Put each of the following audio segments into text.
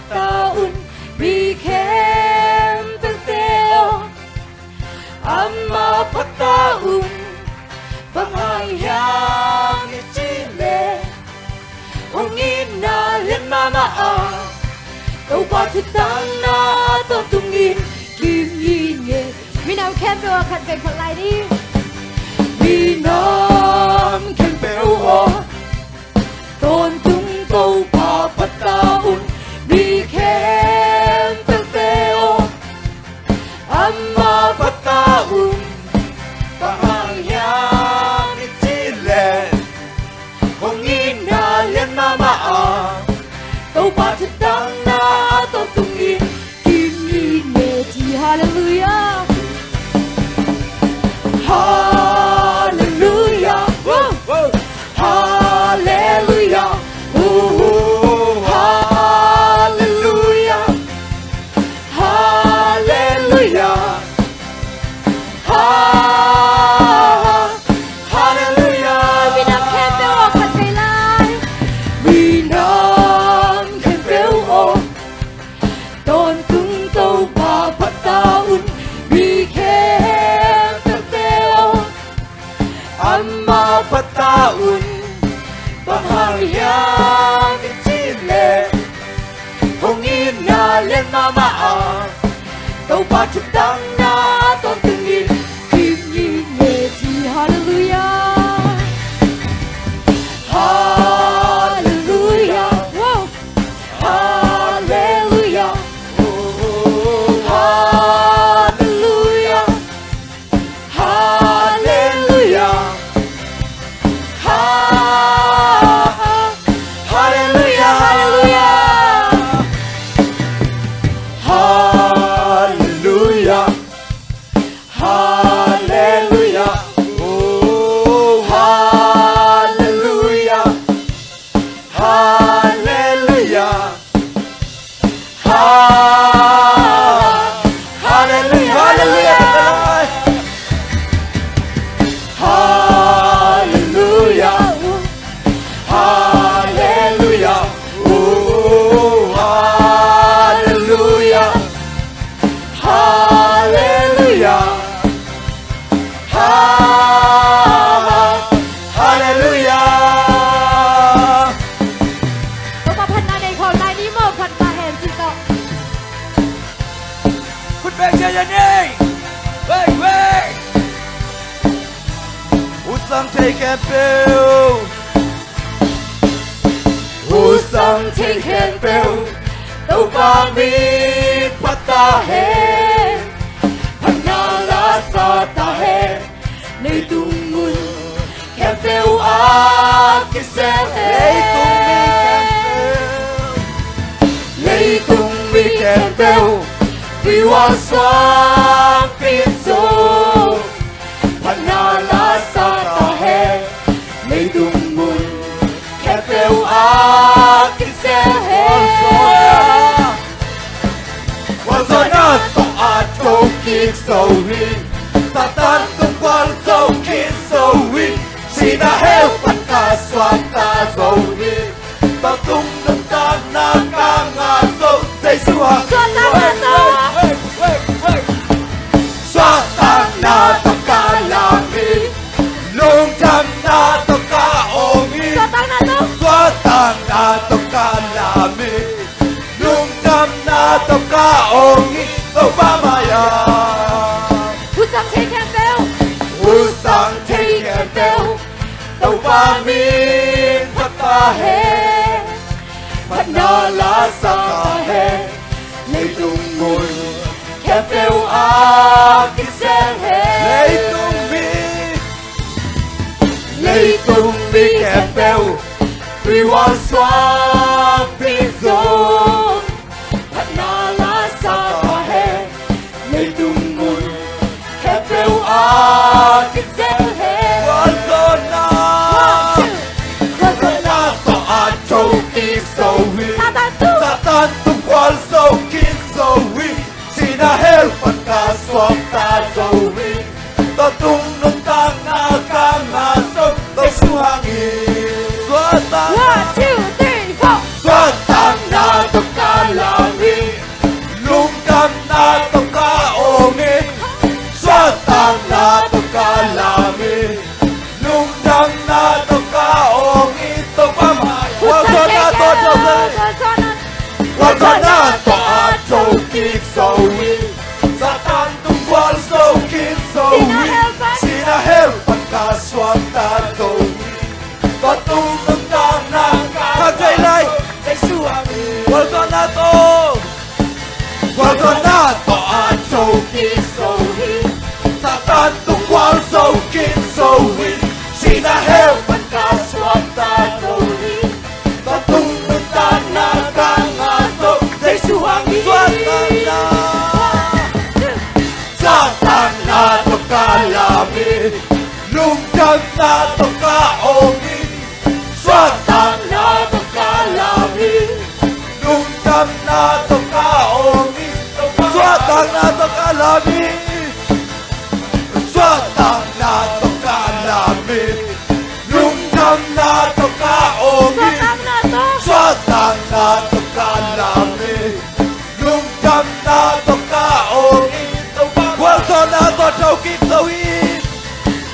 tahun bikin berteo 4 tahun panghayang Chile Hongin na lên mama Câu ba thức tăng na tôn tung in Kim yin ye Mi nam khen bèo khăn cảnh phật lại đi Mi nam khen bèo tôn tung câu ba phát taon Mi khen berteo 4 tahun panghayang Chile Hongin na lên mama Câu ba thức tăng na tôn tung in Kim yin ye chi hallelujah Hallelujah Hallelujah Hallelujah Hallelujah Hallelujah Vì nam khen bèo khăn cây lai Vì nam khen bèo tôn tung câu ba phát taon Vì khen berteo 4 tahun panghayang Chile Hongin na lên mama Câu ba thức tăng na tôn tung in Kim yin ye chi hallelujah Hallelujah Hallelujah Hallelujah Hallelujah Hallelujah Hallelujah Hallelujah Oh Hallelujah Hallelujah Hallelujah Hallelujah Hallelujah Hallelujah Oh Hallelujah Hallelujah Hallelujah ก็มาพันนาในของนายนิโมพันตาแห่งจิตต คุณเบงเชียร์นี่เว้ยเว้ยอุสังเทแคเปลอุสังเทแคเปลเต้าปามีปัตตาเฮพันนาลาซาตาเฮในตุงมุนแคเปลอาคิเซเฮในตุงมีแคเปลVì hoa xoang phiên dôพันนาลาซาตาเฮในตุงมุนแค่เปลวอาคิเซเฮวันโซนาต้องอาจโจกิกโซวิตาตันต้องวันโจกิกโซวิชีนาเฮลปันตาสวาตาโซวิตาตุงน้ำตาหน้ากางาโซใจสวา Swatana tokalami Lung jamna tokaongi Swatana tokalami Lung jamna tokaongi Obamaya Usang take and bell Usang take and bell Tobamin patahe Panala sakahe Lấy tung mùi Kẻ phèo á kì sen hê Lấy tung bi kẻ phèo Vì hoàn xoa bi dồn Thật nà lá xa tòa hê Lấy tung mùi Kẻ phèo á kì sen hê Hoàn dồn na tòa á châu kì sâu huy Satan tung quan sâu kì sâu huy Sina hel pata swapta zowi Tatung nung tang na kang na so Tay suhangin Swatang 1, 2, 3, 4 Swatang na tukala Wazana toa chokik sowi Satan tungwal sokit sowi Sina helpan ka swata sowi Patung tentang nangka Kajay lai Say suami Wazana toa chokik sowi Satan tungwal sokit sowi Sina helpan ka swata sowi Patung tentang nangka Satana toka lami Lungkang na toka ongi Satana toka lami Lungkang na toka ongi Satana toka lami Satana toka lami Lungkang na toka ongi Satana toka lami Lungkang na toka ongi Wazana to chokik sowi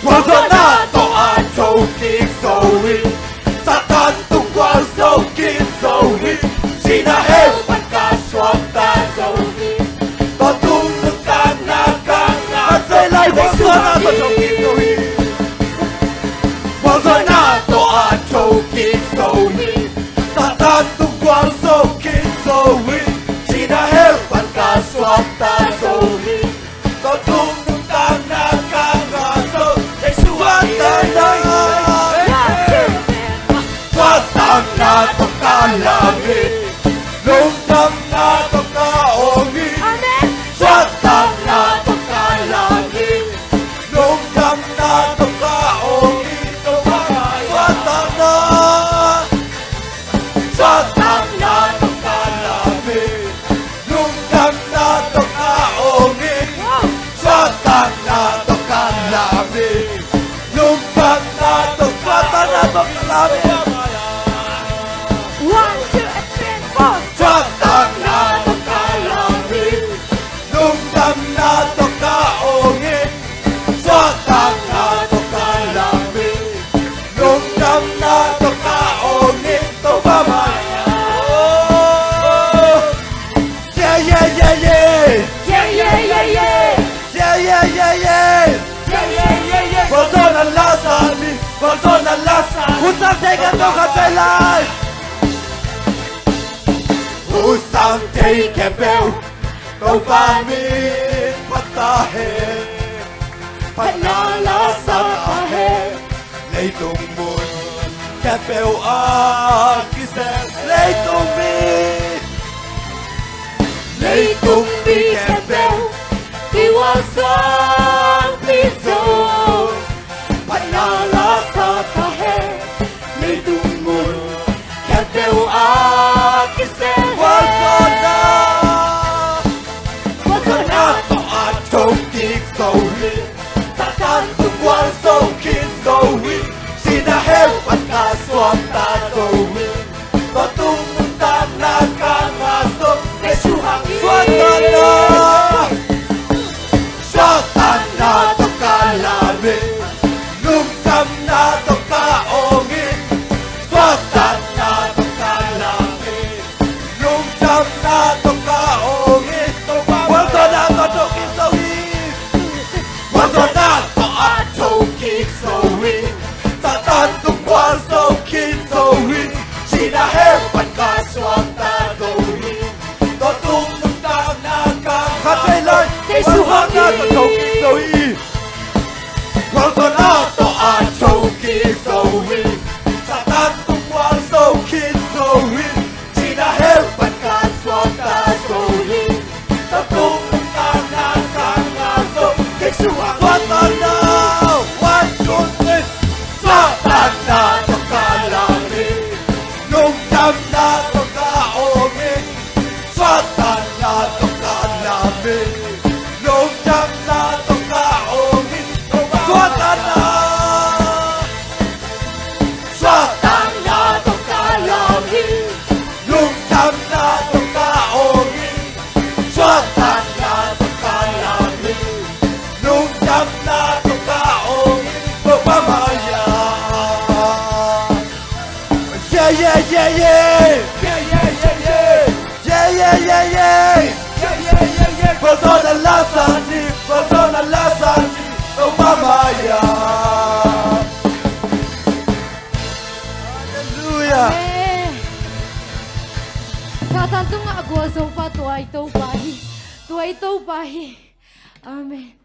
Wazana to a chokik sowi Satan tungwal sokik sowi Sina helpan ka swata sowi Patung tentang nakang Asay lai Wazana to chokik sowi Wazana to a chokik sowi Satan tungwal sokik sowi Sina helpan ka swata sowi Patung tentang nakang aso Say suami Swatang na toka lami Lungkang na toka ongi Swatang na toka lami Lungkang na toka ongi Swatang na toka lami Lungkang na toka ongi Swatang na toka lami Lungkang na toka lami One, two, and three, four. Swatang na toka lami Lungkang na toka ongi Swatang na toka lami Lungkang na toka ongi Tobamaya Yeah, yeah, yeah, yeah Yeah, yeah, yeah, yeah. Yeah, yeah, yeah, yeah Yeah, yeah, yeah, yeah. Wazona lasami Wazona lasami Usang tega to katsailan Usang tega bel To pamin patahe Panala sa tahe Leitung mun Kapel akisen Leitung mi Leitung mi kapel Iwasan piso Panala sa tahe Leitung mun Kapel akisen Wazona Wazona to a chokik sowi Satan tungwal sokik sowi Sina helpan ka swata sowi Patung tentang nakang aso Kesuhang Swatana Swatana toka lami Lungkang na toka ongi Swatana toka lami Lungkang na toka ongi Wazana to chokik sowi Wazana to a chokik sowi Satan tungwal sokik sowi Sina helpan ka swata sowi Patung tentang nakang Katsay lai Wazana to chokik sowi Wazana to a chokik sowi Satan tungwal sokik sowi Sina helpan ka swata sowi Patung tentang nakang aso Keksuang Swatana One, two, three Swatana toka lami Lungkang na toka ongi Swatana toka lami Lungkang na toka ongi Swatana Swatana toka lami Lungkang na toka ongi Swatana toka lami Lungkang na toka ongi Tobamaya Yeah, yeah, yeah, yeah yeah, yeah. Persona la sani, persona la sani, oh mama ya. Hallelujah. Satan tu ngak gua sofa tuai tau bahi. Amen.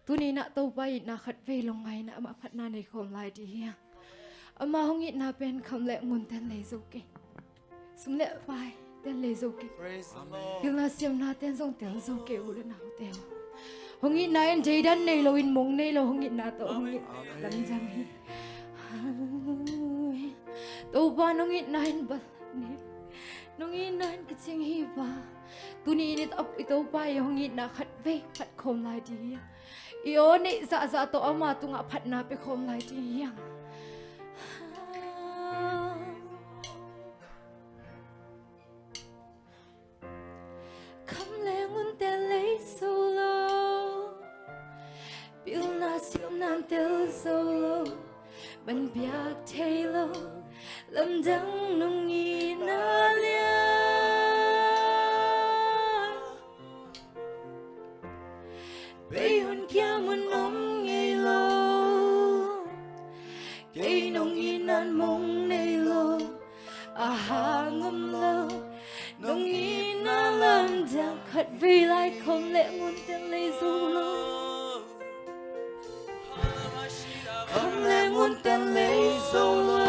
Tu ni nak tau bahi nak khat ve long ngai nak ma phat na nei khom lai di hiang. Ama hongit na pen kham le ngun ten le zoke. Sum le bai ten le zoke. Praise the Lord. Yung na siam na ten song ten zoke u le na u te. Hongit na en jay dan nei lo in mong nei lo hongit na to hongit lam jam hi. Tau ba hongit na en ba ni. Nung inan kaching hiba tu ni init up ito pa yung ngit na khat ve phat khom lai di iyo ni za to ama tu nga phat na pe khom lai di yang kam le ngun te le solo bil na siom nan tel solo ban biak tailo lâm dang nung ina lia bay hun kia mun om ngây lo cây nung inan mong nei lo aha ngom lo nung ina lâm dang khát vì lại không lẽ ngun tên lấy du lo không lẽ ngun tên lấy du lo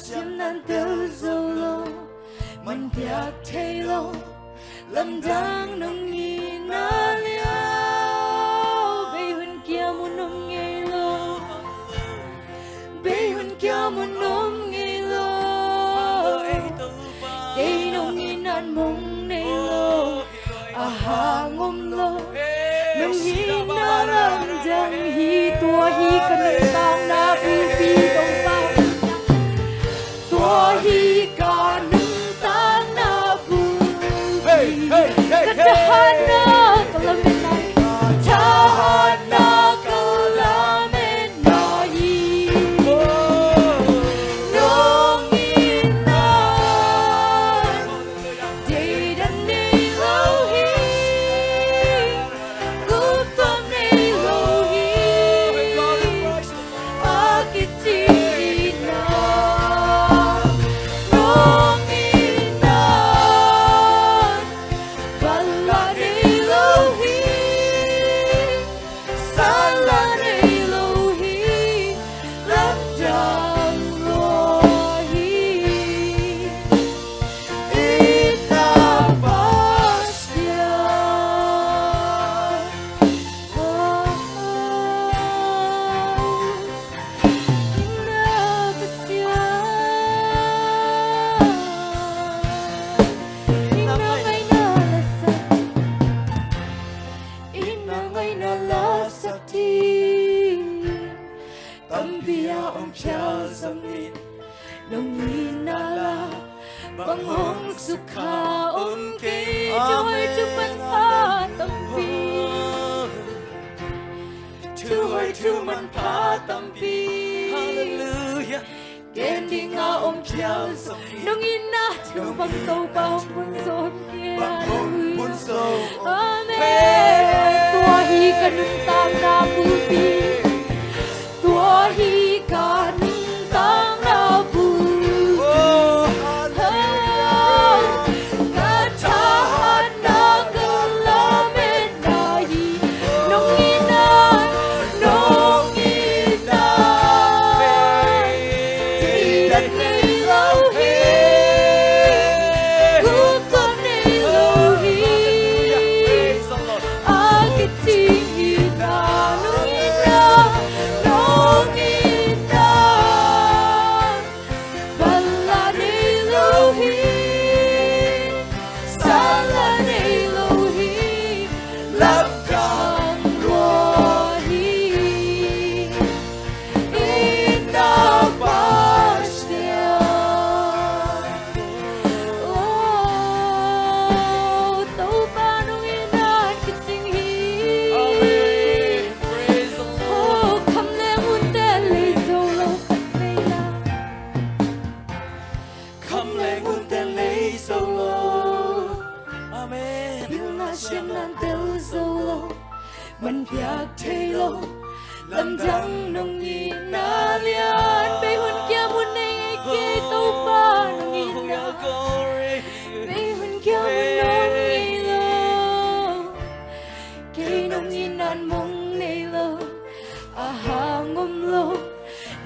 Sim nan tel solo man piak tailo lam dang nong ni na lia bay hun kia mun nong nge lo bay hun kia mun nong nge lo cây nong ni nan mong nei lo aha ngom lo nong hi na lam dang hi tua hi kan tang na pi pi tong pa hi ka nung tang na bu katahana kalamin na tahana kalamin na yi nung inan didan ni lo hi gutom ni lo hi akiti bang hong sukha ke joy chupan pa tampi joy chuman pa tampi hallelujah kending a piao nong ina chu bang to pa bun son kia bun so amen tua hi kanun tang na pu pi tua hi kanun tang na pu Hallelujah.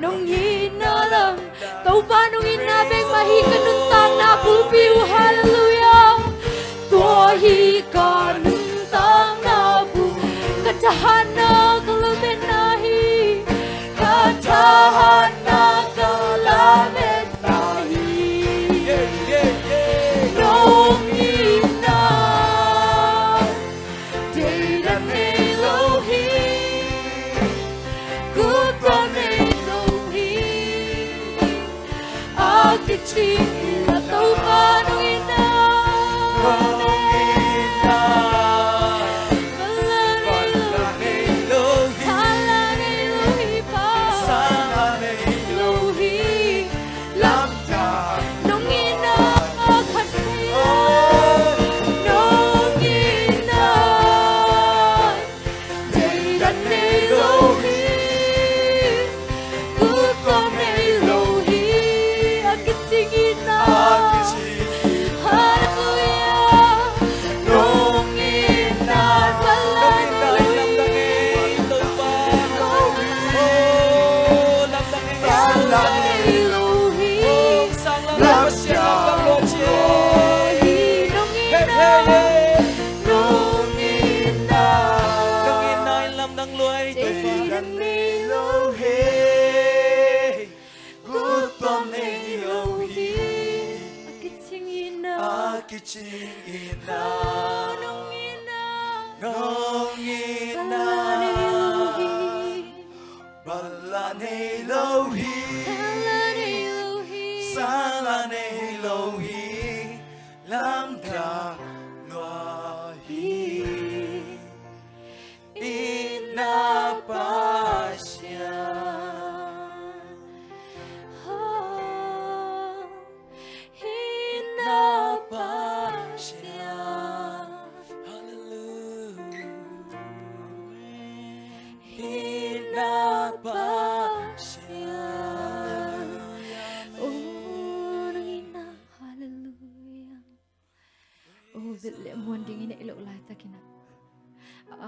nong ina lang tau pa nong ina beng mahi kanun tang na pupiu hallelujah tua hi kanun tang na pu katahana kalamenahi katahana kalamenahi nong ina Data Elohim good from Elohim Akiching ila tau pa nong ina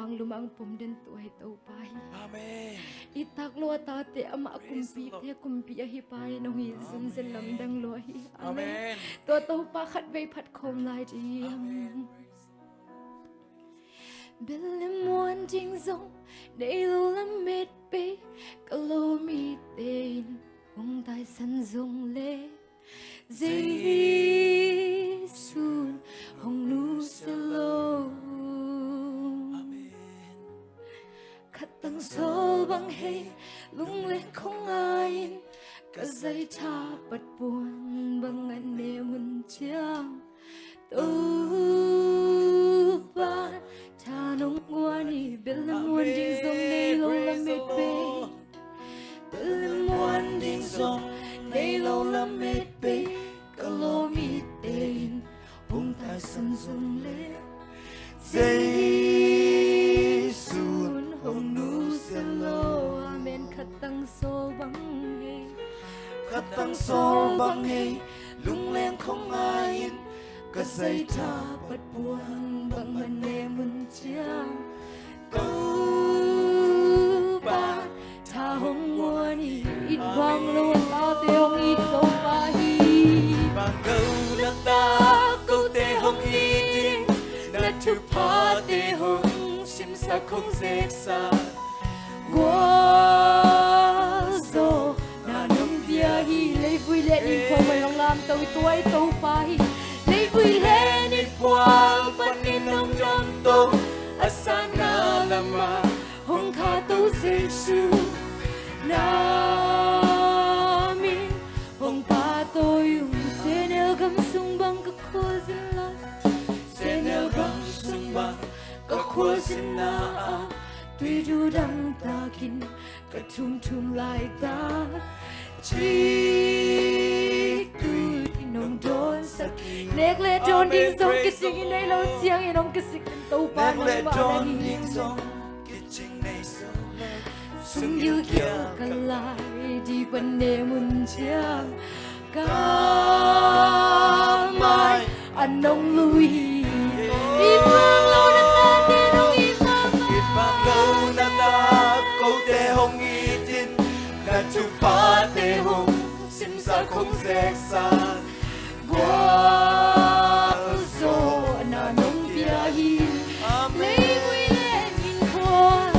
ang lumang pumden tuay tau pai. Amen. Itak lo tate ama kumpi hipay nong hisun selam dang lohi. Amen. To tau pa khat vei phat khom lai diam. Belim muan jing zong nei lu lam met pe kalo mi ten ong tai san zong le. Giêsu hong nu selo. Tăng số bằng hay lung lên không ai cả dây cha bật buồn bằng anh em muốn chiang tu ba cha nông ngoani bên lâm muôn ding dong này lâu lắm mệt bê bên lâm muôn ding dong này lâu lắm mệt bê cả lô mi tên bung ta sân dung lên hồng nu selo amen khatang so bang he lung leng không ai cả dây cha bật buồn bằng anh em mun chiang tu ba cha hong muani ít vang lo lao te hong ít to pa hi bằng câu đất ta câu te hong hi na tu pa te hong sim sa không dễ xa Guazo na nung bia hi lấy vui lên in phong mày lòng làm tàu tuổi tàu pa hi lấy vui lên in quang vẫn in nông nhom tô asana lama hong kha tàu Giêsu na min hong pa tôi yung senel gam sung bang ka ko zin la senel gam sung bang ka ko zin na tuy du đăng ta kinh cả thum lại ta chỉ tôi nông đốn sắc nét lệ tròn điên sông cáiสิ่งnày lâu chiang ấy nông cáiสิ่งtàu pa nông mà đây sung yêu kia cả lại đi vấn đề muốn chiang cả mai anh nông lui đi vang lâu đã ta đi nông yên tâm câu te hong i tin na tu phá tê hùng sim sa không dễ san qua zo na nong bia hi lấy vui lên nhìn qua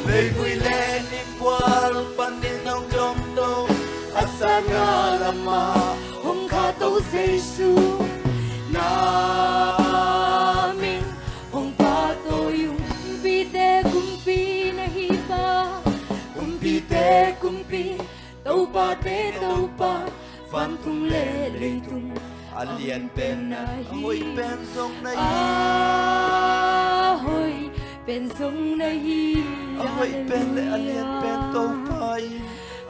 lấy vui lên im qua ban đi nông trong đông asana lama hong kha to Giêsu namin hong pa to yung bite kumpi na hiba kumpi te kumpi tàu pa te tàu pa van tung lệ lệ tung alien pen ahoy pen song na ahoy pen song na hi ahoy pen le alien pen tàu pai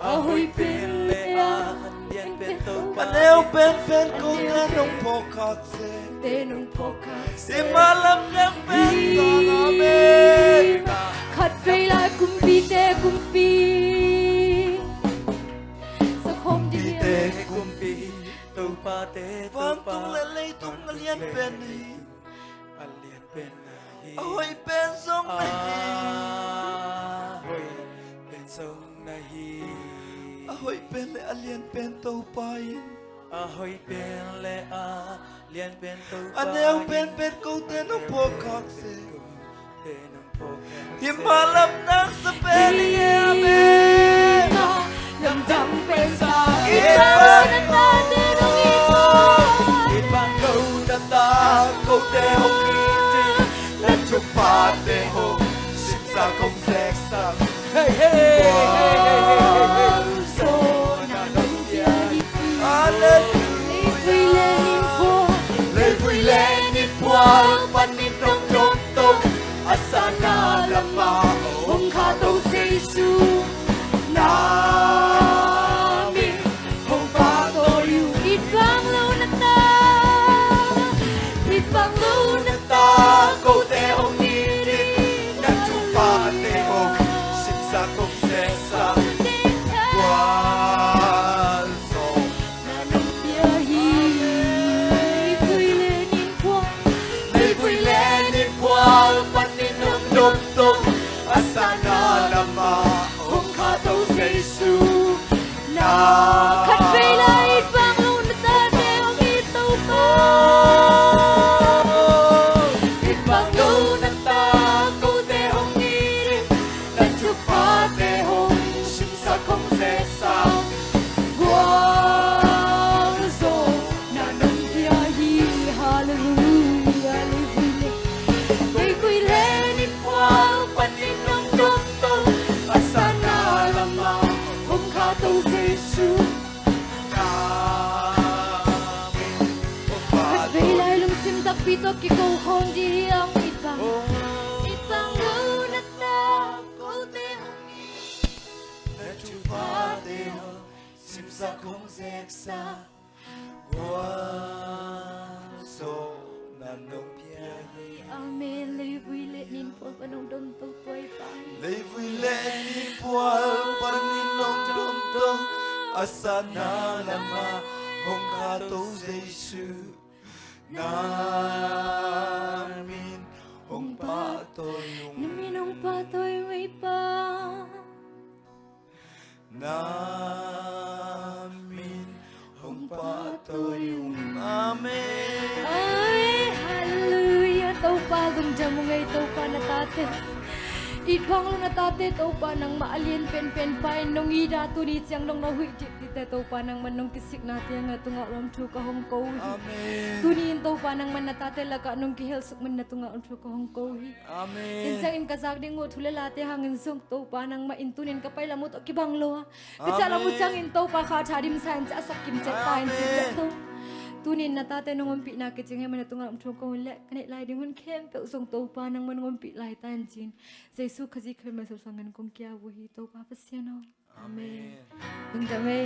ahoy pen le alien pen tàu pai anel pen ko na nong pokat se te nong pokat si malam nang pen song ame khát về lại kumpi te kumpi sa khom đi te kumpi tàu pa te van tung le le tung alien pen ahoy pen song na ahoy pen song na ahoy pen le alien pen tàu pai ahoy pen le alien pen tàu pai anel pen ko te no pokak se himalam nang sa pen ame lâm đâm bên xa ibang na natin ang ibang câu na ta câu te hong kiti na chupa te hong sim sa không sex sa hey hey hey hey so na nong bia hi hallelujah lấy vui lên in qua pan in trong trong tông asana lama hong kha to Giêsu namin hong pa to yung ibang lo na ta ibang lo na ta câu te hong kiti na chupa te hong sim sa không sex sa quan so na nong bia hi vui lên in qua lấy vui lên in qua pan in trong trong tông asana lama hong kha to Giêsu na khát về lại ibang lo na ta te ang itaw pa ibang lo na ta câu te hong kiti na chupa te hong sim sa không sex sa quang zo na nong bia hi hallelujah lấy vui lên in qua pan in trong trong tông asana lama hong kha to Giêsu namin về lại lung sim tak pito ki ko hong di ang ibang ibang lo na ta ko te hong na chupa te hong sim sa không sex sa quan so na nong pia amen lấy vui lên in po panong don to toy pai lấy vui lên đi pual pan in nong dom dom asana lama hong kha to Giêsu namin hong pa to yung naminong pa toy may pa namin hong pa to yung amen ay hallelujah tau pa gumjam mo ngay tau pa na tate ibang lo na tate tau pa nang maalien pen pen pa nong ida tu ni siang nong nahui tik tite tau pa nang manong kisik natin nga tunga ram tu ka hong ko amen tunin tau pa nang man na tate laka nong kihel suk man na tunga ram tu ka hong ko amen insang in kazak ding mo thulalate hangin sung tau pa nang maintunin ka pay lamot o kibang lo pitsa lamot sang in tau pa kha thadim san sa sakim chat pain sit to tunin na tate nong umpi na kiching he man na tunga ram tu ka hole kanit lai ding hun kem pe usong tau pa nang man umpi lai tan jin Jesu khazi khel ma sol sangan kong kya wo hi tau pa pasiano amen tung jame